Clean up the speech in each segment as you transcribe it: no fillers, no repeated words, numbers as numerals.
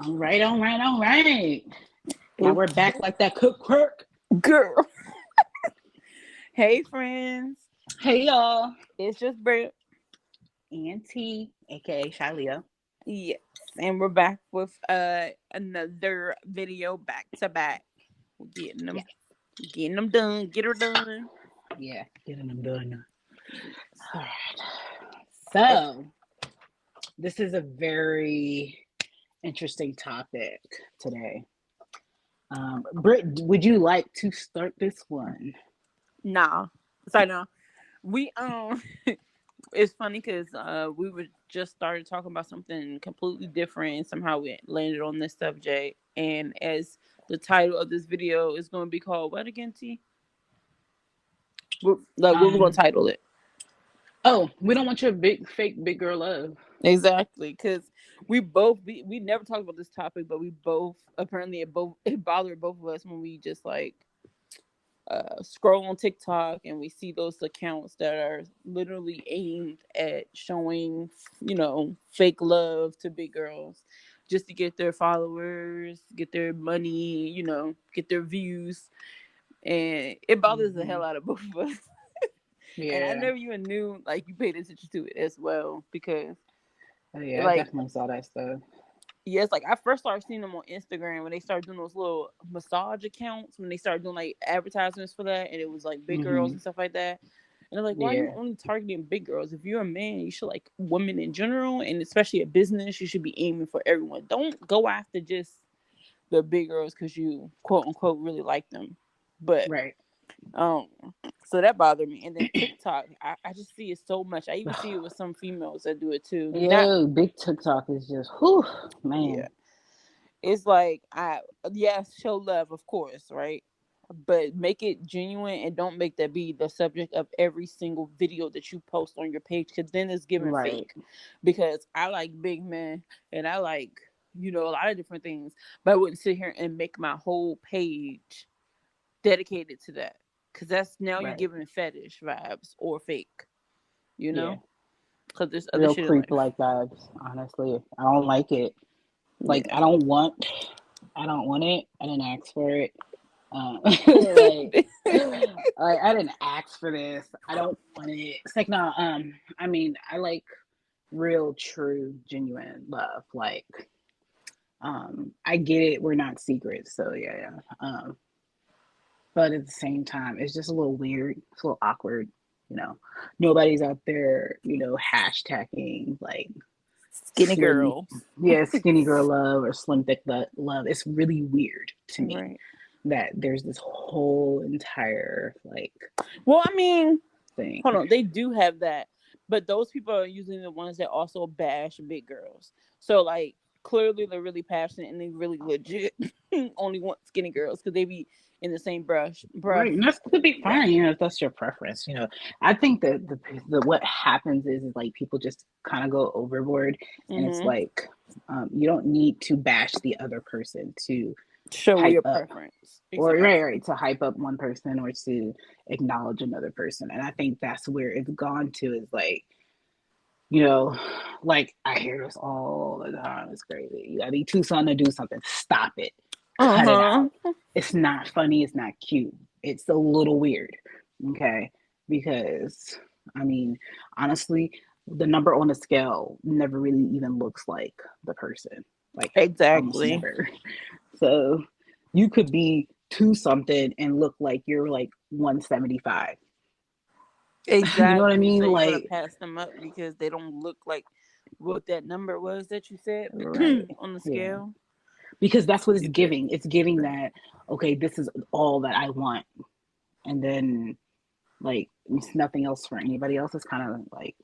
All right, all right, all right. Now we're back like that cook quirk. Girl. Hey, friends. Hey y'all. It's just Brett. Auntie, aka Shilea. Yes. And we're back with another video back to back. We're getting Yeah, them. Getting them done. Get her done. yeah, getting them done. Yes. All right. So this is a very interesting topic today. Britt, would you like to start this one? Nah. Sorry, no. We it's funny because we were just started talking about something completely different and somehow we landed on this subject. And as the title of this video is going to be called what again, T? What we're going to Um, title it. oh, we don't want your big fake big girl love. Exactly, because we never talked about this topic, but we both apparently it bothered both of us when we just like scroll on TikTok and we see those accounts that are literally aimed at showing, fake love to big girls just to get their followers, get their money, get their views. And it bothers the hell Mhm. out of both of us. And I Yeah. never even knew like you paid attention to it as well because Oh, yeah, I like definitely saw that stuff. yes, like I first started seeing them on Instagram when they started doing those little massage accounts when they started doing like advertisements for that, and it was like big girls Hmm. and stuff like that. And they're like, why are you Yeah. only targeting big girls? If you're a man, you should like women in general, and especially a business, you should be aiming for everyone. Don't go after just the big girls because you quote unquote really like them. But Right. um, so that bothered me. And then TikTok, I just see it so much. I even see it with some females that do it too. Not Yo, big TikTok is just, whew, yeah. man. It's like yes, show love, of course, right? But make it genuine and don't make that be the subject of every single video that you post on your page because then it's giving Right. fake. Because I like big men and I like, a lot of different things, but I wouldn't sit here and make my whole page dedicated to that. Cause that's now you're Right. giving fetish vibes or fake, you Yeah. know? Because there's other Real shit in creep life. like vibes, honestly. I don't like it. Like, Yeah. I don't want it. I didn't ask for it. Like, like I didn't ask for this. I don't want it. It's like, no, I mean, I like real, true, genuine love. Like, I get it. We're not secrets. So, yeah, yeah. But at the same time, it's just a little weird. It's a little awkward. You know, nobody's out there, hashtagging like Skinny slim, girl. yeah, skinny girl love or slim thick love. It's really weird to me Right. that there's this whole entire like Well, I mean, hold thing. on, they do have that, but those people are usually the ones that also bash big girls. So like clearly they're really passionate and they really legit only want skinny girls because they be in the same breath Right, and that could be fine, bashing. if that's your preference. I think that the what happens is like people just kind of go overboard, and it's Mm-hmm. like you don't need to bash the other person to Show hype your up, preference or exactly. right, to hype up one person or to acknowledge another person. And I think that's where it's gone to, is like, you know, like I hear this all the time. It's crazy. You gotta be too son to do something. Stop it. Uh Cut it out. huh. It's not funny. It's not cute. It's a little weird. Okay. Because, I mean, honestly, the number on the scale never really even looks like the person. Like, almost Exactly. never. So you could be two something and look like you're like 175. You know what I Exactly. mean? So you're gonna Like, pass them up because they don't look like what that number was that you said right. on the Yeah. scale. Because that's what it's Stupid. giving. It's giving that, okay, this is all that I want. And then, like, it's nothing else for anybody else. It's kind of like,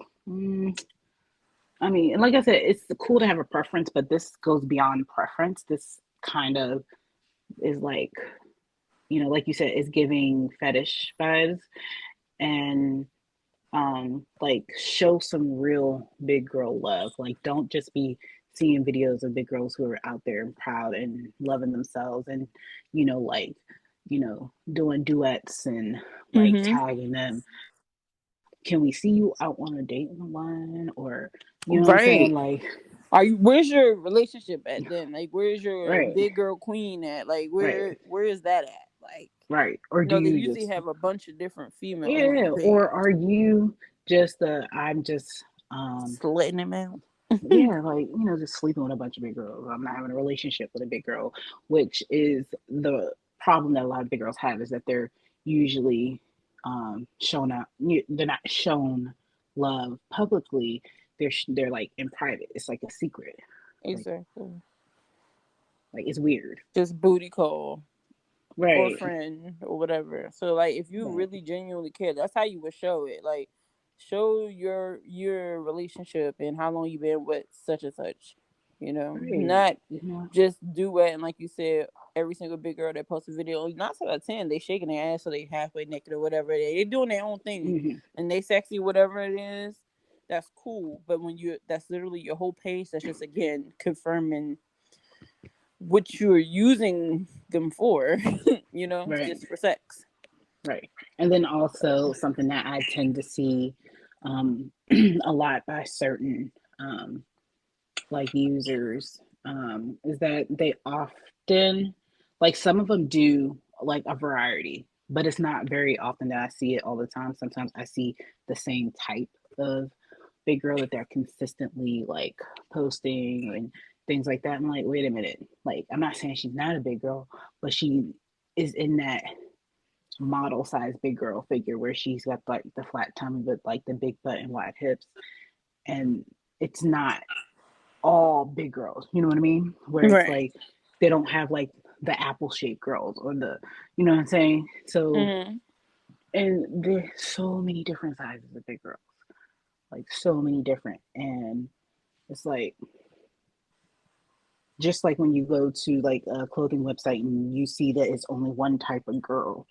I mean, and like I said, it's cool to have a preference, but this goes beyond preference. This kind of is like, like you said, is giving fetish vibes. And like, show some real big girl love. Like, don't just be seeing videos of big girls who are out there and proud and loving themselves, and like, doing duets and like Mm-hmm. tagging them. Can we see you out on a date online? Or, you know what I'm saying? Right. Like, Are you? Where's your relationship at then? Like, where's your Right, big girl queen at? Like, right, where is that at? Like, right. Or do they you usually just, have a bunch of different females on yeah, the or page, are you just the, I'm just, slitting them out. yeah, like, just sleeping with a bunch of big girls. I'm not having a relationship with a big girl, which is the problem that a lot of big girls have, is that they're usually shown up. They're not shown love publicly. They're like in private. It's like a secret. Like Exactly. like it's weird. Just booty call for a Right. friend or whatever. So like if you Right. really genuinely care, that's how you would show it. Like show your relationship and how long you've been with such and such. Right. Not You know. just do it and like you said, every single big girl that posts a video, not out of 10, they shaking their ass so they halfway naked or whatever. They doing their own thing Hmm. and they sexy, whatever it is, that's cool. But when that's literally your whole page, that's just again confirming what you're using them for, Right. just for sex. Right. And then also something that I tend to see a lot by certain like users, is that they often, like, some of them do like a variety, but it's not very often that I see it all the time. Sometimes I see the same type of big girl that they're consistently like posting and things like that. I'm like, wait a minute, like, I'm not saying she's not a big girl, but she is in that model size big girl figure where she's got like the flat tummy but like the big butt and wide hips, and it's not all big girls, you know what I mean? Where it's Right. like they don't have like the apple shaped girls or the, you know what I'm saying? So, Mm-hmm. and there's so many different sizes of big girls, like so many different. And it's like, just like when you go to like a clothing website and you see that it's only one type of girl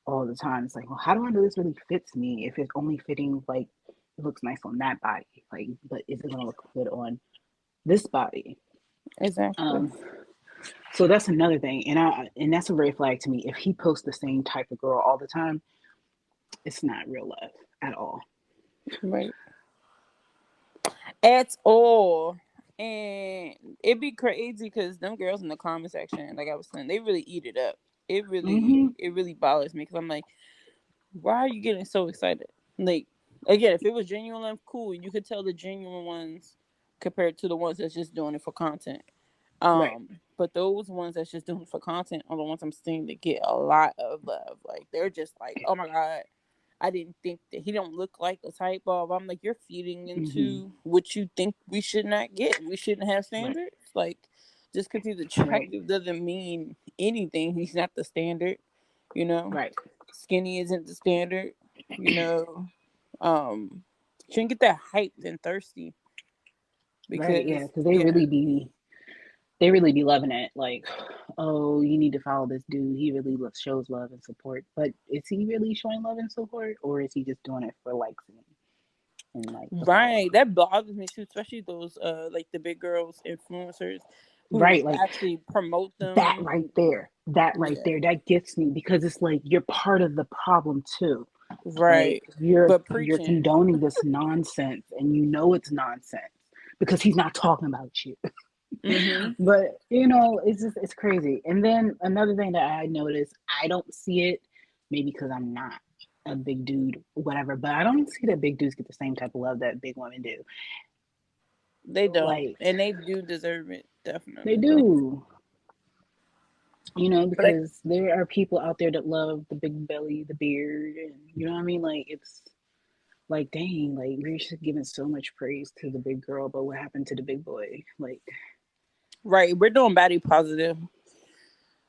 all the time. It's like, well, how do I know this really fits me if it's only fitting like it looks nice on that body? Like, but is it gonna look good on this body? Exactly. Um, So that's another thing, and that's a red flag to me. If he posts the same type of girl all the time, it's not real love at all. Right. At all. And it'd be crazy because them girls in the comment section, like I was saying, they really eat it up. Hmm. It really bothers me because I'm like, why are you getting so excited? Like, again, if it was genuine love, cool. You could tell the genuine ones compared to the ones that's just doing it for content. Right, But those ones that's just doing it for content are the ones I'm seeing that get a lot of love. Like they're just like, oh my god, I didn't think that he don't look like the type of. I'm like, you're feeding hmm, into what you think we should not get. We shouldn't have right, standards. Like just because he's right, attractive doesn't mean anything. He's not the standard. You know, right, skinny isn't the standard. You know, um, shouldn't get that hyped and thirsty right. Yeah, because because yeah. they really be loving it. Like, oh, you need to follow this dude. He really shows love and support. But is he really showing love and support, or is he just doing it for likes and like the Right, followers? that bothers me too, especially those like the big girls influencers who Right, like actually promote that them. right there. That right Yeah, there. That gets me because it's like you're part of the problem too. Like right. you're But you're preaching, condoning this nonsense and you know it's nonsense because he's not talking about you. mm-hmm. But it's just it's crazy. And then another thing that I noticed, I don't see it, maybe because I'm not a big dude, whatever, but I don't see that big dudes get the same type of love that big women do. They don't, Like and they do deserve it they definitely. do, But I, because there are people out there that love the big belly, the beard, and you know what I mean? Like it's like dang, like we're just giving so much praise to the big girl, but what happened to the big boy? Like right, we're doing body positive.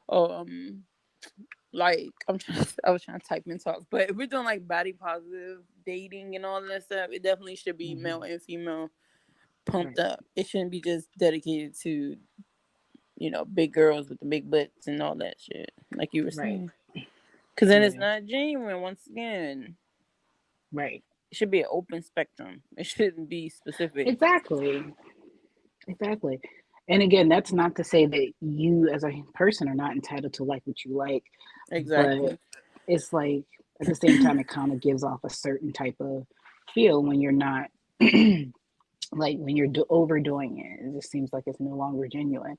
Um, like I was trying to type in talk, but if we're doing like body positive dating and all that stuff, it definitely should be male mhm, and female pumped right, up. It shouldn't be just dedicated to big girls with the big butts and all that shit, like you were right, saying. Because then it's yeah, not genuine. Once again, right. it should be an open spectrum. It shouldn't be specific. Exactly. Exactly. And again, that's not to say that you as a person are not entitled to like what you like, but Exactly. it's like at the same time, it kind of gives off a certain type of feel when you're not Like when you're overdoing it, it just seems like it's no longer genuine.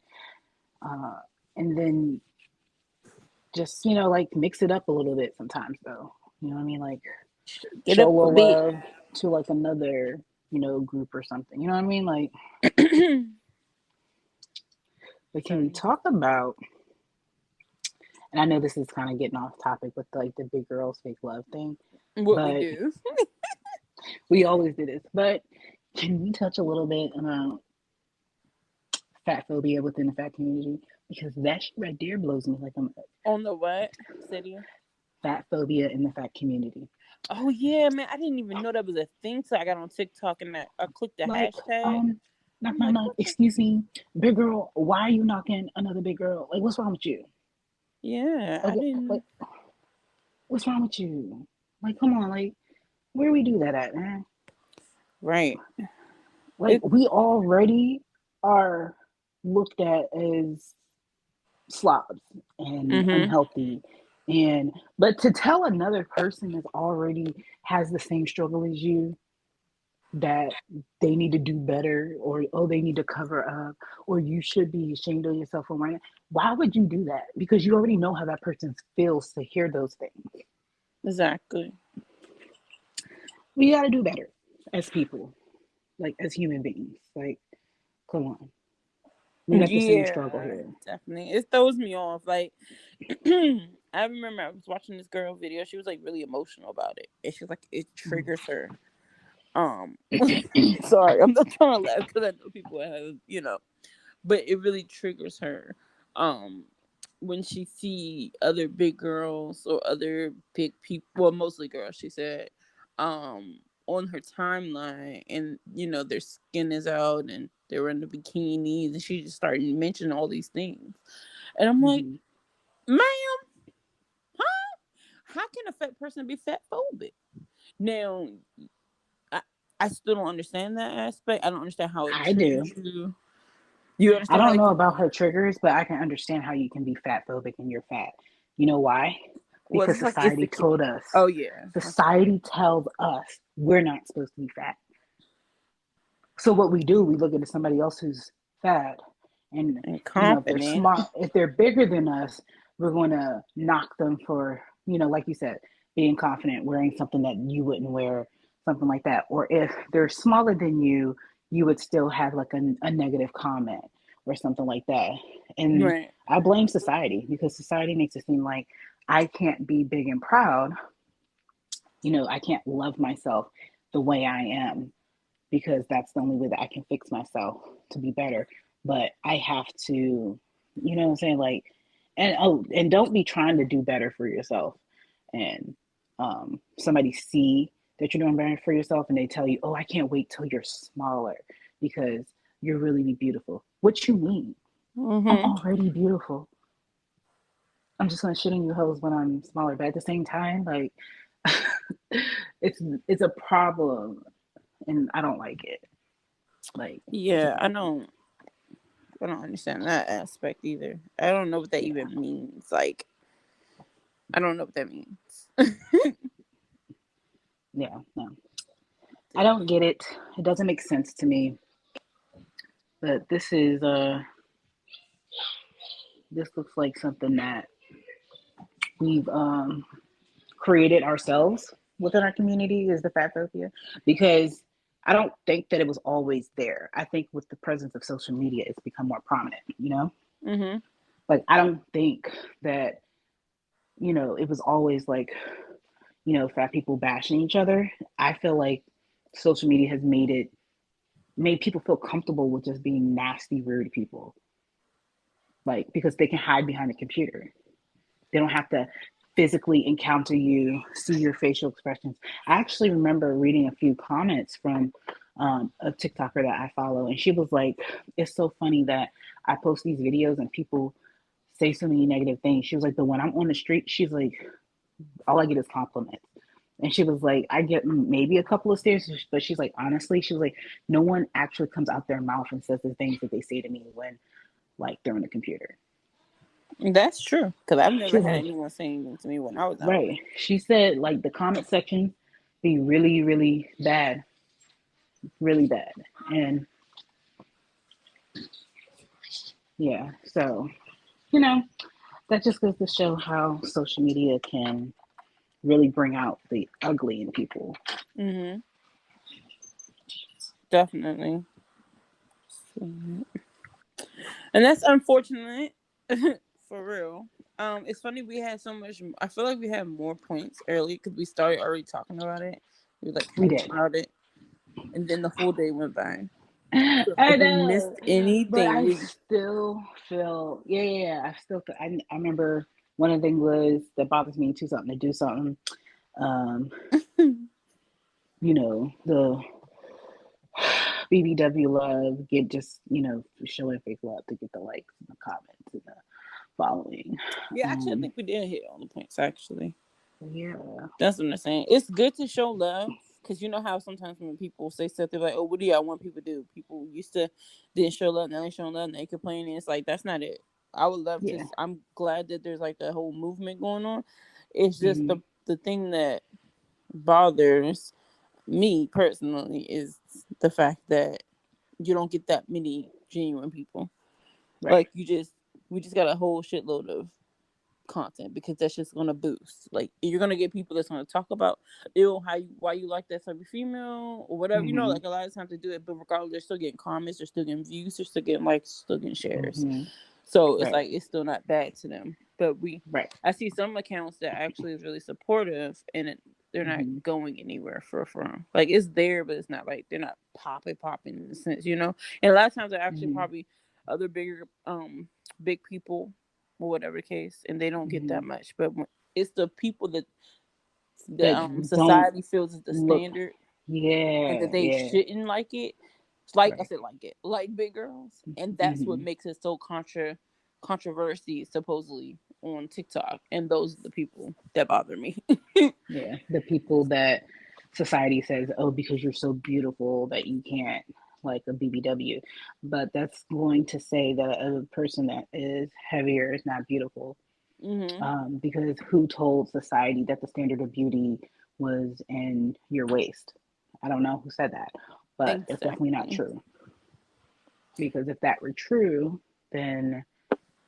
Uh, and then just, like mix it up a little bit sometimes, though. You know what I mean? Like Get up show a a bit. love to like another, group or something. You know what I mean? Like, but can we Sorry. talk about, and I know this is kind of getting off topic with like the big girls fake love thing, What we but do. we always do this. But can we touch a little bit about fat phobia within the fat community? Because that shit right there blows me like I'm On the what? City? fat phobia in the fat community. Oh yeah, man. I didn't even know that was a thing till I got on TikTok and I clicked the Like, hashtag. knock, I'm knock, like, knock. what the. Excuse me, big girl. Why are you knocking another big girl? Like, what's wrong with you? Yeah, I Like, didn't. what's wrong with you? Like, come on, like, where we do that at, man? Right. Like, It. we already are looked at as slobs and Mhm. unhealthy, and but to tell another person that already has the same struggle as you that they need to do better, or oh, they need to cover up, or you should be ashamed of yourself for right now. Why would you do that? Because you already know how that person feels to hear those things. Exactly. We got to do better as people, like as human beings. Like, come on, we got the same struggle Yeah, here. definitely. It throws me off. Like, I remember I was watching this girl video. She was like really emotional about it, and she was like, it triggers her. Um, sorry, I'm not trying to laugh because I know people have, but it really triggers her. Um, when she see other big girls or other big people, well, mostly girls, she said, on her timeline, and their skin is out and they're in the bikinis, and she just started mentioning all these things, and I'm like, Mm-hmm. ma'am, huh? How can a fat person be fat phobic? Now, I, I still don't understand that aspect. I don't understand how it I do. triggers you. You I understand how don't it know can. about her triggers, but I can understand how you can be fat phobic and you're fat. You know why? Was Because this like society insecure? told us. Oh yeah, Society tells us we're not supposed to be fat. So what we do, we look at somebody else who's fat, and and if they're confident. smart, if they're bigger than us, we're going to knock them for, like you said, being confident, wearing something that you wouldn't wear, something like that. Or if they're smaller than you would still have like a negative comment or something like that. And Right. I blame society because society makes it seem like I can't be big and proud. I can't love myself the way I am because that's the only way that I can fix myself to be better. But I have to, what I'm saying? Like, and don't be trying to do better for yourself. And somebody see that you're doing better for yourself and they tell you, oh, I can't wait till you're smaller because you're really beautiful. What you mean? I'm Mhm. already beautiful. I'm just gonna shit on you hoes when I'm smaller. But at the same time, like it's it's a problem and I don't like it. Like I Yeah, don't I like it. don't. I don't understand that aspect either. I don't know what that Yeah. even means. Like, I don't know what that means. Yeah, no. I don't get it. It doesn't make sense to me. But this looks like something that we've created ourselves within our community is the fatphobia because I don't think that it was always there. I think with the presence of social media, it's become more prominent. Mhm. Like I don't think that, it was always like, fat people bashing each other. I feel like social media has made people feel comfortable with just being nasty, rude people. Like because they can hide behind a computer. They don't have to physically encounter you, see your facial expressions. I actually remember reading a few comments from a TikToker that I follow, and she was like, "It's so funny that I post these videos and people say so many negative things." She was like, "But when I'm on the street, she's like, all I get is compliments." And she was like, I get maybe a couple of stares, but she's like, honestly, she was like, no one actually comes out their mouth and says the things that they say to me when, like, they're on the computer. That's true. Because I've She never was had like, anyone say anything to me when I was out. right. She said, like, the comment section be really, really bad. really bad. And yeah, so you know, that just goes to show how social media can really bring out the ugly in people. Mm-hmm. Definitely. And that's unfortunate. For real. It's funny we had so much. I feel like we had more points early because we started already talking about it. We were like We hyped did. about it, and then the whole day went by. So I if we missed know, but anything, I we still feel, yeah. I still feel, I remember one of the things was that bothers me too, something to do something. Um, the BBW love, get just, showing fake love to get the likes and the comments and the following. yeah, actually, I Um, think we did hit all the points. Actually, yeah, that's what I'm saying. It's good to show love because you know how sometimes when people say stuff, they're like, "Oh, what do y'all want people to do?" People used to didn't show love, now they showing love, and they complaining. It's like that's not it. I would love to. yeah. I'm glad that there's like the whole movement going on. It's just Hmm. the thing that bothers me personally is the fact that you don't get that many genuine people. Right. Like we just got a whole shitload of content because that's just gonna boost. Like you're gonna get people that's gonna talk about why you like that type of female or whatever. You know, Hmm. like a lot of times they do it, but regardless, they're still getting comments, they're still getting views, they're still getting likes, still getting shares. Hmm. So it's Right. like it's still not bad to them. But Right. I see some accounts that actually is really supportive and they're not Hmm. going anywhere for like it's there, but it's not like they're not popping in the sense, you know. And a lot of times they're actually Hmm. probably other big people or whatever the case, and they don't get Hmm. that much. But it's the people that the That don't society feels is the look. standard and Yeah. that they Yeah. shouldn't like it. Like I Right. said, like big girls, and that's what Hmm. makes it so controversy supposedly on TikTok, and those are the people that bother me. Yeah, the people that society says, oh, because you're so beautiful that you can't like a BBW. But that's going to say that a person that is heavier is not beautiful. Hmm. Because who told society that the standard of beauty was in your waist? I don't know who said that, but it's definitely not Exactly. true. Because if that were true, then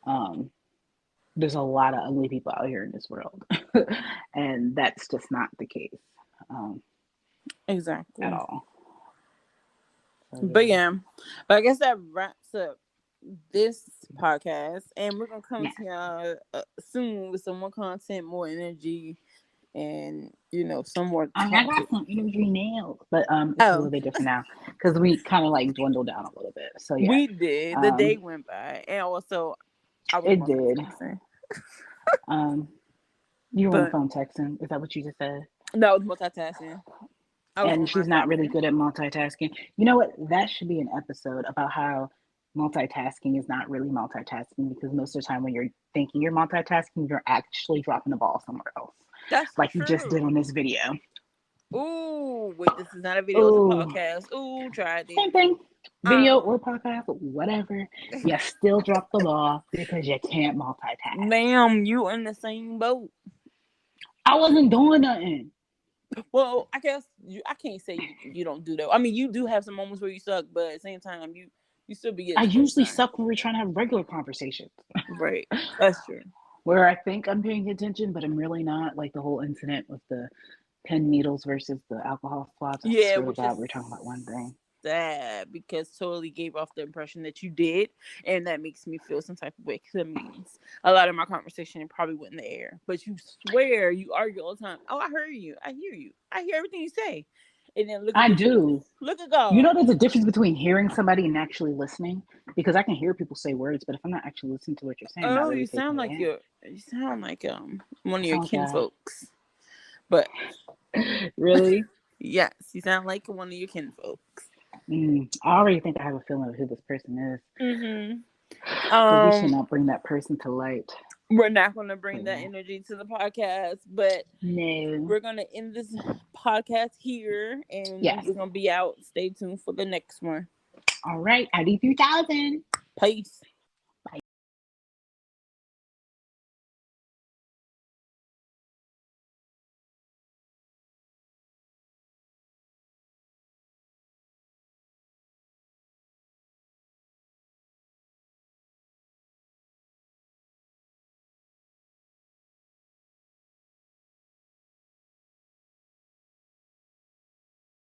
um, there's a lot of ugly people out here in this world. And that's just not the case um, at Exactly. all. So, But yeah. yeah, but I guess that wraps up this podcast, and we're gonna come Yeah. to y'all soon with some more content, more energy, and some more I mean, I got topic. some energy nails, but it's a Oh, little bit different now because we kind of like dwindled down a little bit. So, yeah. we did. The day Um, went by, and also I was it did. multitasking, Um, you were on the but phone texting. Is that what you just said? no, I was multitasking. I was And on my she's not really phone. good at multitasking. You know what? That should be an episode about how multitasking is not really multitasking because most of the time when you're thinking you're multitasking, you're actually dropping the ball somewhere else, That's like you just did true. on this video. Ooh, wait, this is not a video; it's a Oh, podcast. Ooh, tried it. same thing. Video Um, or podcast, whatever. You still drop the ball because you can't multitask. ma'am, you in the same boat. I wasn't doing nothing. Well, I guess I can't say you don't do that. I mean, you do have some moments where you suck, but at the same time, you still be I getting stuff usually done. suck when we're trying to have regular conversations Right. That's true. where I think I'm paying attention, but I'm really not. Like the whole incident with the pen needles versus the alcohol swabs. I Yeah, swear to which is God, we're talking about one thing. sad because totally gave off the impression that you did, and that makes me feel some type of way. Cause that means a lot of my conversation probably went in the air. But you swear you argue all the time. Oh, I heard you. I hear you. I hear everything you say. And then look at I the truth. do. Look at You know, God. there's a difference between hearing somebody and actually listening because I can hear people say words, but if I'm not actually listening to what you're saying, I'm not Oh, really taking it in. you sound like one I of your sound like kinfolks. But a really. yes, you sound like one of your kinfolks. I already think I have a feeling of who this person is, Mm-hmm. but we should Um, not bring that person to light. we're not going to So bring that yeah, energy to the podcast, but no, we're going to end this podcast here, and yes. we're going to be out. Stay tuned for the next one. All right, ID 3000. Peace.